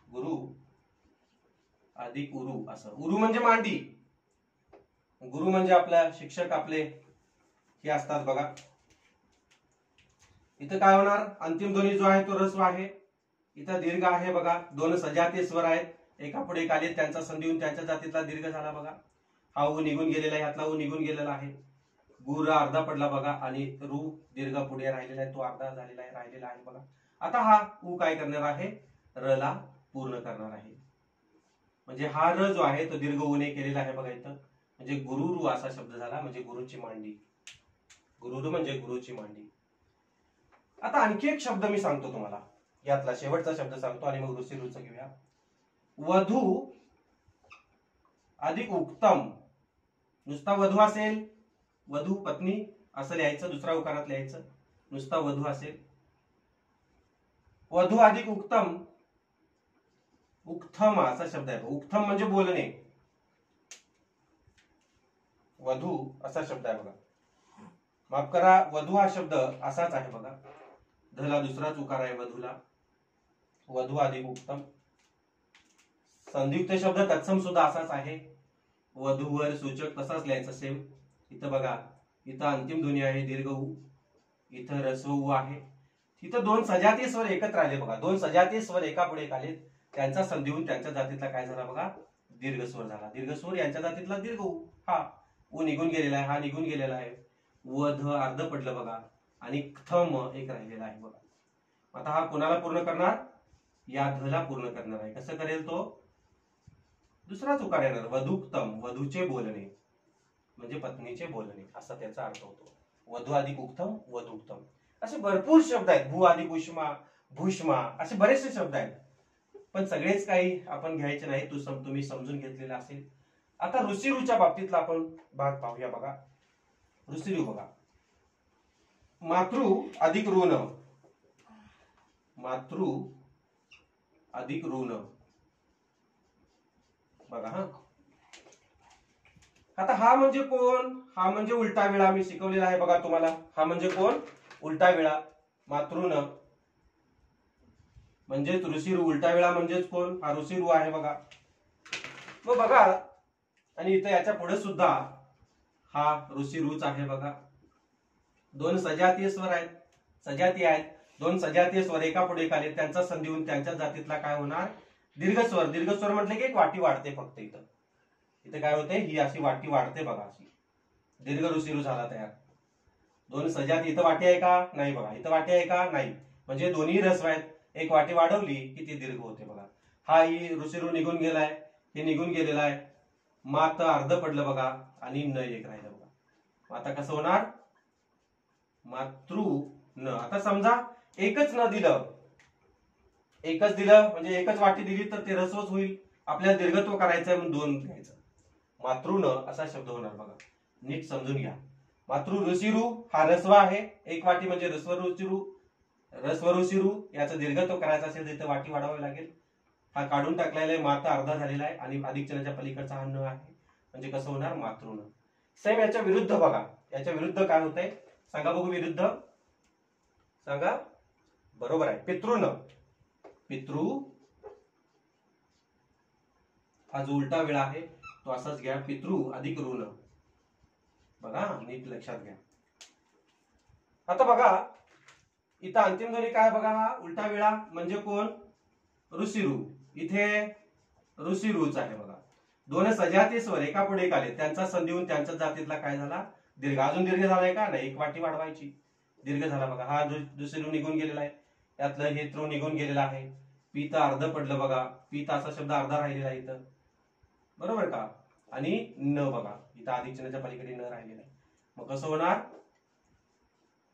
गुरु अधिक उरु असं. उरु म्हणजे मांडी. गुरु म्हणजे आपला शिक्षक, आपले हे असतात बघा. इथं काय होणार? अंतिम ध्वनी जो आहे तो रस्व आहे. इथं दीर्घ आहे बघा. दोन सजातीय स्वर आहेत, एका पुढे एक आले, त्यांचा संधी होऊन त्यांच्या जातीतला दीर्घ झाला बघा. हा उ निघून गेलेला आहे, ह्यातला उ निघून गेलेला आहे. गुर अर्धा पडला बघा, आणि रु दीर्घ पुढे राहिलेला आहे, तो अर्धा झालेला आहे, राहिलेला आहे बघा. आता हा उ काय करणार आहे? र ला पूर्ण करणार आहे. म्हणजे हा र जो आहे तो दीर्घ उने केलेला आहे बघा इथं. म्हणजे गुरुरु असा शब्द झाला, म्हणजे गुरुची मांडी. गुरुरु म्हणजे गुरुची मांडी. आता आणखी एक शब्द मी सांगतो तुम्हाला, यातला शेवटचा शब्द सांगतो आणि मग ऋषी रुच घेऊया. वधू अधिक उत्तम. नुसता वधू असेल, वधू पत्नी असं लिहायचं, दुसरा उकारात लिहायचं. नुसता वधू असेल. वधू अधिक उत्तम, उत्तम असा शब्द आहे. उत्तम म्हणजे बोलणे. वधू असा शब्द आहे बघा. माफ करा, वधू हा शब्द असाच आहे बघा. धला दुसराच उकार आहे वधूला. वधू अधिक उत्तम. संधियुक्त शब्द तत्सम सुद्धा असाच आहे. वधूवर सूचक तसाच लिहायचा सेम. इथं बघा, इथं अंतिम ध्वनी आहे दीर्घ उ, इथं रस्व उ आहे. इथं दोन सजातीय स्वर एकत्र आले बघा. दोन सजातीय स्वर एका पुढे एक आले, त्यांचा संधी होऊन त्यांच्या जातीतला काय झाला बघा? दीर्घ स्वर झाला. दीर्घ स्वर यांच्या जातीतला दीर्घ उ. हा उ निघून गेलेला आहे, हा निघून गेलेला आहे. व ध अर्ध पडलं बघा, आणि थम एक राहिलेला आहे बघा. आता हा कोणाला पूर्ण करणार? या धला पूर्ण करणार आहे. कसं करेल तो? दुसराच उकार येणार. वधुक्तम, वधूचे बोलणे म्हणजे पत्नीचे बोलणे असा त्याचा अर्थ होतो. वधू अधिक उत्तम, वधुक्तम. असे भरपूर शब्द आहेत. भू अधिक उष्मा, भूष्मा, असे बरेचसे शब्द आहेत. पण सगळेच काही आपण घ्यायचे नाही. तुम्ही समजून घेतलेला असेल. आता ऋषीरूच्या बाबतीतला आपण भाग पाहूया बघा. ऋषीरू बघा. मातृ अधिक ऋण, मातृ अधिक ऋण बघा. हा आता हा म्हणजे कोण? हा म्हणजे उलटा वेळा. मी शिकवलेला आहे बघा तुम्हाला. हा म्हणजे कोण? उलटा वेळा. मातृन म्हणजे ऋषीरू. उलटा वेळा म्हणजेच कोण? हा ऋषीरू आहे बघा. मग बघा, आणि इथं याच्या पुढे सुद्धा हा ऋषीरूच आहे बघा. दोन सजातीय स्वर आहेत, सजाती आहेत. दोन सजातीय स्वर एका पुढे एक आले, त्यांचा संधी होऊन त्यांच्या जातीतला काय होणार? दीर्घ स्वर. दीर्घ स्वर म्हटले की एक वाटी वाढते फक्त. इथं इथे काय होते? ही अशी वाटी वाढते बघा. अशी दीर्घ ऋषीरू झाला तयार. दोन सजाती. इथं वाटी आहे का? नाही बघा. इथं वाटी आहे का? नाही. म्हणजे दोन्ही रस्व आहेत. एक वाटी वाढवली की ती दीर्घ होते बघा. हा ही ऋषीरू निघून गेलाय, हे निघून गेलेला आहे. मात अर्ध पडलं बघा आणि न एक राहिलं बघा. आता कसं होणार? मातृ न. आता समजा एकच न दिलं, एकच दिलं म्हणजे एकच वाटी दिली तर ते ऱ्हस्वच होईल. आपल्याला दीर्घत्व करायचंय म्हणून दोन घ्यायचं. मातृ न असा शब्द होणार बघा. नीट समजून घ्या. मातृ ऋषीरू हा ऱ्हस्व आहे, एक वाटी म्हणजे ऱ्हस्व ऋषीरू, ऱ्हस्व ऋषीरू. याचं दीर्घत्व करायचं असेल तर इथे वाटी वाढवावी लागेल. हा काढून टाकलेला आहे, माता अर्धा झालेला आहे आणि अधिक चिन्हाच्या पलीकडचा हा न आहे, म्हणजे कसं होणार? मातृ न. सेम याच्या विरुद्ध बघा. याच्या विरुद्ध काय होतंय सांगा बघू? विरुद्ध सांगा. बरोबर आहे, पितृ न. पितृ हा जो उलटा वेळा आहे तो असाच घ्या, पितृ अधिक ऋण. बघा नीट लक्षात घ्या. आता बघा इथं अंतिम ध्वनी काय बघा? हा उलटा वेळा म्हणजे कोण? ऋषीरू. इथे ऋषीरूच आहे बघा. दोन सजाती स्वर एका पुढे एक आले, त्यांचा संधी होऊन त्यांच्या जातीतला काय झाला? दीर्घ. अजून दीर्घ झालाय का? नाही, एक वाटी वाढवायची. दीर्घ झाला बघा. हा ऋषीरू निघून गेलेला आहे, यातलं हे तृ निघून गेलेला आहे. पीत अर्ध पडलं बघा. पीत असा शब्द अर्धा राहिलेला आहे इथं, बरोबर का? आणि न बघा इथं अधिक चिन्हाच्या पलीकडे न राहिलेला आहे. मग कसं होणार?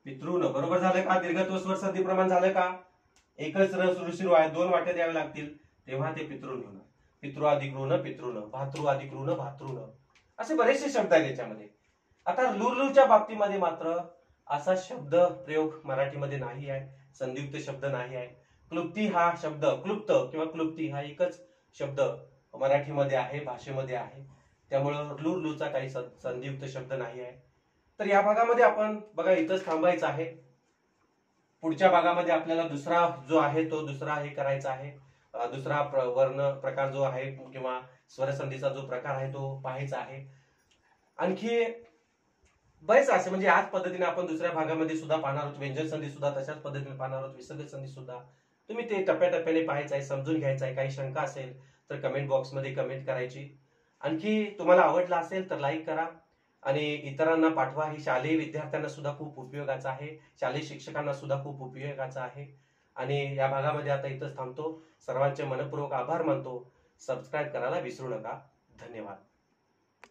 पितृ न. बरोबर झालं का? दीर्घत्व स्वर संधी प्रमाण झालं का? एकच ऋषीरू आहे, दोन वाट्या द्यावे लागतील, तेव्हा ते पितृ होणार. पितृ अधिक ऋण पितृ न, भातृ अधिक ऋण भातृ न. असे बरेचसे शब्द आहेत याच्यामध्ये. आता लुरलूच्या बाबतीमध्ये मात्र असा शब्द प्रयोग मराठीमध्ये नाही आहे, संधियुक्त शब्द नाही आहे. क्लुप्ती हा शब्द, क्लुप्त किंवा क्लुप्ती हा एकच शब्द मराठीमध्ये आहे, भाषेमध्ये आहे. त्यामुळं लुरलूचा काही संधियुक्त शब्द नाही आहे. तर या भागामध्ये आपण बघा इथंच थांबायचं आहे. पुढच्या भागामध्ये आपल्याला दुसरा जो आहे तो दुसरा हे करायचा आहे. दुसरा वर्ण प्रकार जो आहे किंवा स्वरसंधीचा जो प्रकार आहे तो पाहायचा आहे. आणखी बरेच असे म्हणजे याच पद्धतीने आपण दुसऱ्या भागामध्ये सुद्धा पाहणार आहोत. व्यंजन संधी सुद्धा तशाच पद्धतीने पाहणार आहोत, विसर्ग संधी सुद्धा. तुम्ही ते टप्प्याटप्प्याने पाहायचं आहे, समजून घ्यायचं आहे. काही शंका असेल तर कमेंट बॉक्समध्ये कमेंट करायची. आणखी तुम्हाला आवडला असेल तर लाईक करा आणि इतरांना पाठवा. ही शालेय विद्यार्थ्यांना सुद्धा खूप उपयोगाचं आहे, शालेय शिक्षकांना सुद्धा खूप उपयोगाचं आहे. आणि या भागामध्ये आता इथंच थांबतो. सर्वांचे मनपूर्वक आभार मानतो. सबस्क्राईब करायला विसरू नका. धन्यवाद.